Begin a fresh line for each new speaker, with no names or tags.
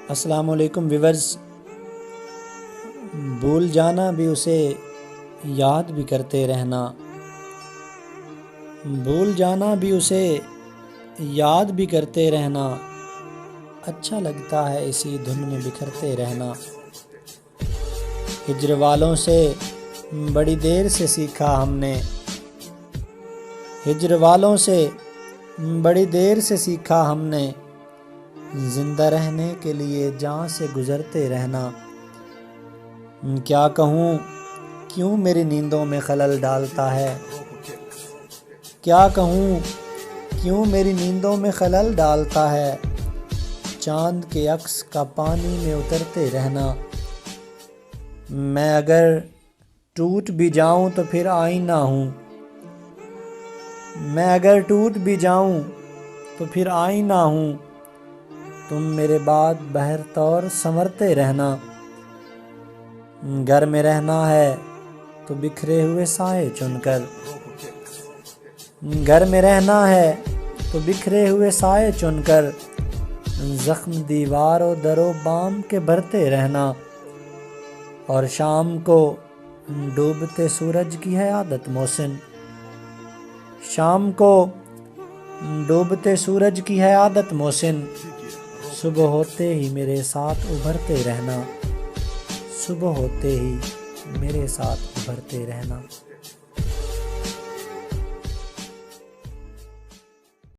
السلام علیکم ویورز، بھول جانا بھی اسے یاد بھی کرتے رہنا، بھول جانا بھی اسے یاد بھی کرتے رہنا، اچھا لگتا ہے اسی دھن میں بکھرتے رہنا۔ ہجر والوں سے بڑی دیر سے سیکھا ہم نے، ہجر والوں سے بڑی دیر سے سیکھا ہم نے، زندہ رہنے کے لیے جاں سے گزرتے رہنا۔ کیا کہوں کیوں میری نیندوں میں خلل ڈالتا ہے، کیا کہوں کیوں میری نیندوں میں خلل ڈالتا ہے، چاند کے عکس کا پانی میں اترتے رہنا۔ میں اگر ٹوٹ بھی جاؤں تو پھر آئینہ ہوں، میں اگر ٹوٹ بھی جاؤں تو پھر آئینہ ہوں، تم میرے بعد بہرطور سنورتے رہنا۔ گھر میں رہنا ہے تو بکھرے ہوئے سائے چن کر، گھر میں رہنا ہے تو بکھرے ہوئے سائے چن کر، زخم دیوار و در و بام کے بھرتے رہنا۔ اور شام کو ڈوبتے سورج کی ہے عادت محسن، شام کو ڈوبتے سورج کی ہے عادت محسن، صبح ہوتے ہی میرے ساتھ ابھرتے رہنا، صبح ہوتے ہی میرے ساتھ ابھرتے رہنا۔